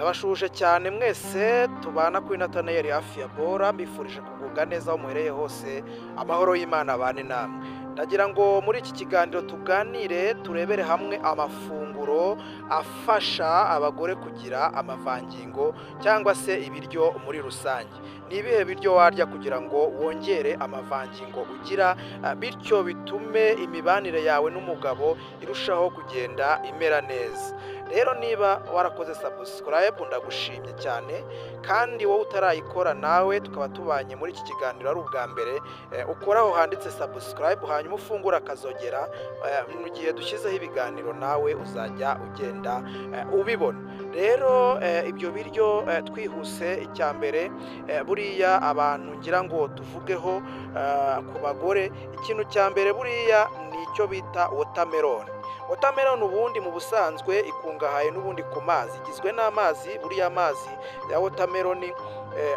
Ndabashuje cyane mwese tubana kuri Nathaniel hafi ya Bora mbifurije kugubwa neza aho muhereye hose amahoro y'Imana abane namwe. Ndagira ngo muri iki kiganiro tuganire turebere hamwe amafunguro afasha abagore kugira amavangingo cyangwa se ibiryo muri rusange. Ni ibihe biryo warya kugira ngo wongere amavangingo ugira bityo bitume imibanire yawe n'umugabo irushaho kugenda imera neza. Rero niba warakoze subscribe ndagushimye cyane, kandi wowe utarayikora nawe tukaba tubanye muri iki kiganiro ari ubwa mbere, ukoraho handitse subscribe hanyuma ufungura akazogera mu gihe dushyizeho ibiganiro nawe uzajya ugenda ubibona. Rero ibyo biryo twihuse, icya mbere buriya abantu ngira ngo tuvugeho ku bagore, ikintu cya mbere buriya ni icyo bita watermelon. Watermelon ubundi mu busanzwe ikungahaye n'ubundi ku mazi, igizwe n'amazi. Buriya amazi ya watermelon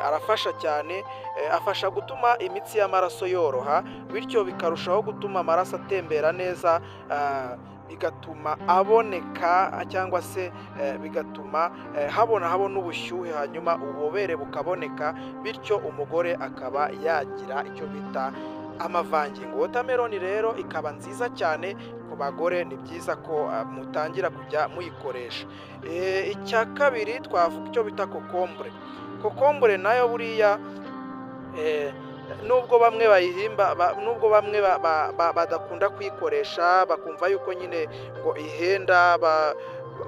arafasha cyane, afasha gutuma imitsi y'amaraso yoroha, bityo bikarushaho gutuma amaraso atembera neza, bigatuma aboneka cyangwa se bigatuma habona ubushyuhe, hanyuma ububobere bukaboneka, bityo umugore akaba yagira icyo bita amavangingo. Watermelon rero ikaba nziza cyane ku bagore, ni byiza ko mutangira kujya muyikoresha. Icya kabiri twavuga icyo bita kokombure. Kokombure nayo buriya nubwo bamwe bayihimba, nubwo bamwe badakunda kuyikoresha bakumva yuko nyine ngo ihenda,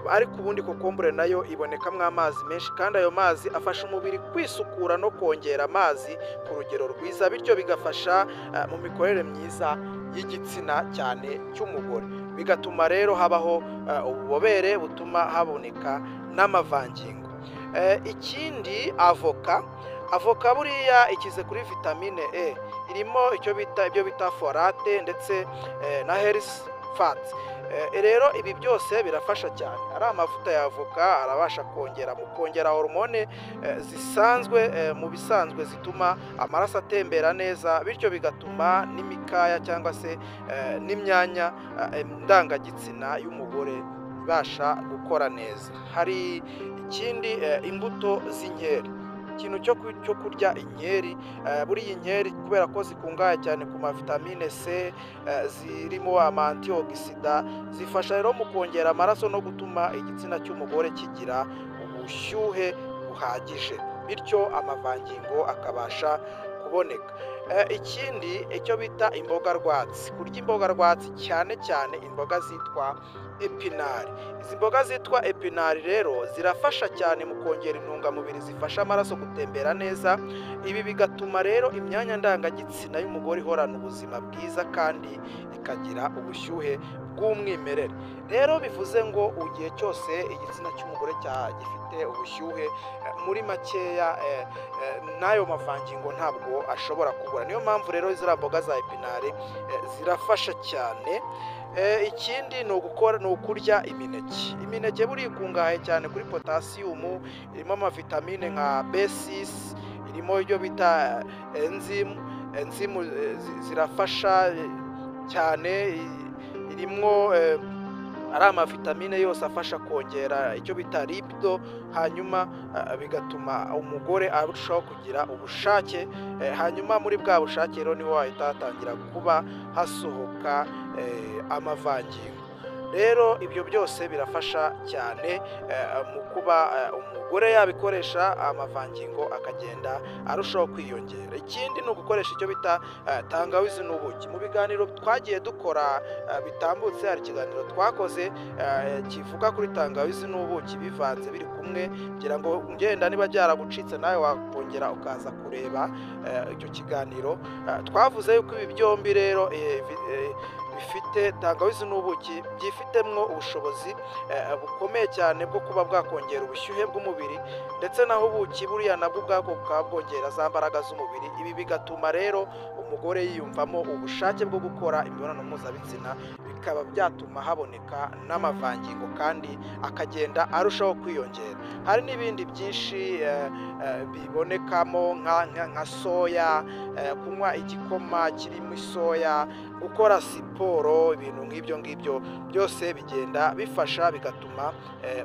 ariko ubundi kokombure nayo ibonekamo amazi menshi, kandi ayo mazi afasha umubiri kwisukura no kongera amazi ku rugero rwiza, bityo bigafasha mu mikorere myiza y'igitsina cyane cy'umugore, bigatuma rero habaho ububobere butuma haboneka n'amavangingo. Ikindi avoka buriya ikize kuri vitamine E, irimo ibyo bita folate ndetse na health fats. Rero ibi byose birafasha cyane. Ari amavuta ya avoka arabasha kongera hormone zisanzwe mu bisanzwe zituma amaraso atembera neza, bityo bigatuma n'imikaya cyangwa se n'imyanya ndangagitsina y'umugore ibasha gukora neza. Hari ikindi, imbuto z'inkeri. Ikintu cyo kurya inkeri, buriya inkeri kubera ko zikungahaye cyane ku mavitamine C, zirimo antioxida, zifasha rero mu kongera amaraso no gutuma igitsina cy'umugore kigira ubushyuhe buhagije, bityo amavangingo akabasha kuboneka. Ikindi icyo bita imboga rwatsi. Kurya imboga rwatsi, cyane cyane imboga zitwa epinari. Izi mboga zitwa epinari rero zirafasha cyane mu kongera intungamubiri zifasha amaraso gutembera neza. Ibi bigatuma rero imyanya ndangagitsina y'umugore ihorana ubuzima bwiza kandi ikagira ubushyuhe bw'umwimerere. Rero bivuze ngo igihe cyose igitsina cy'umugore gifite ubushyuhe, muri makeya n'ayo mavangingo ntabwo ashobora kubura. Niyo mpamvu rero ziriya mboga za epinari zirafasha cyane. Ikindi ni ukurya imineke. Imineke buriya ikungahaye cyane kuri potasiyumu, irimo amavitamine nka B6, irimo ibyo bita enzimu zirafasha cyane, irimo ari amavitamine yose afasha kongera icyo bita libido, hanyuma bigatuma umugore arushaho kugira ubushake, hanyuma muri bwa bushake rero niho hahita hatangira kuba hasohoka amavangingo. Rero ibyo byose birafasha cyane mu kuba umugore yabikoresha, amavangingo akagenda arushaho kwiyongera. Ikindi ni ugukoresha icyo bita tangawizi n'ubuki. Mu biganiro twagiye dukora bitambutse, hari ikiganiro twakoze kivuga kuri tangawizi n'ubuki bivanze biri kumwe, kugira ngo ngenda niba byaragucitse nawe wakongera ukaza kureba icyo kiganiro. Twavuze yuko ibi byombi rero bifite tangawizi n'ubuki byifitemo ubushobozi bukomeye cyane bwo kuba bwakongera ubushyuhe bw'umubiri, ndetse naho ubuki buriya nabwo ubwabwo bukaba bwongera za mbaraga z'umubiri. Ibi bigatuma rero umugore yiyumvamo ubushake bwo gukora imibonano mpuzabitsina, bikaba byatuma haboneka n'amavangingo kandi akagenda arushaho kwiyongera. Hari n'ibindi byinshi bibonekamo nka soya, kunywa igikoma kirimo isoya, gukora siporo, ibintu nk'ibyo ngibyo byose bigenda bifasha bigatuma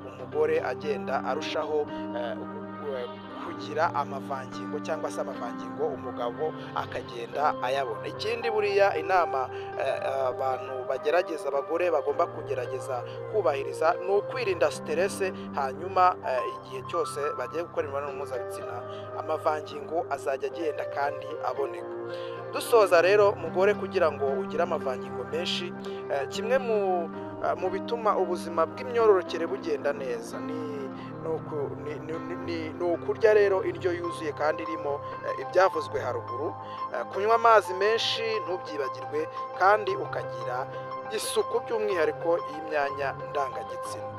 umugore agenda arushaho kugira amavangingo cyangwa se amavangingo umugabo akagenda ayabona. Ikindi buriya inama abantu bagerageza, abagore bagomba kugerageza kubahiriza ni ukwirinda siterese, hanyuma igihe cyose bagiye gukora imibonano mpuzabitsina amavangingo azajya agenda kandi aboneka. Dusoza rero, umugore kugira ngo ugire amavangingo menshi, kimwe mu bituma ubuzima bw'imyororokere bugenda neza ni ukurya rero indyo yuzuye kandi irimo ibyavuzwe haruguru, kunywa amazi menshi ntubyibagirwe, kandi ukagira isuku by'umwihariko y'imyanya ndangagitsina.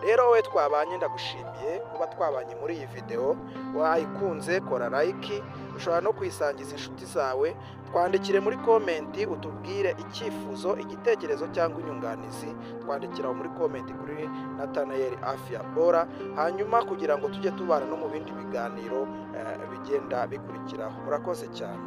Rero wowe twabanye ndagushimiye kuba twabanye muri iyi video, wayikunze kora like, ushobora no kuyisangiza inshuti zawe, twandikire muri komenti utubwire icyifuzo, igitekerezo cyangwa inyunganizi, twandikira muri komenti kuri Nathanael Afia Bora, hanyuma kugira ngo tujye tubana no mu bindi biganiro bigenda bikurikiraho. Murakoze cyane.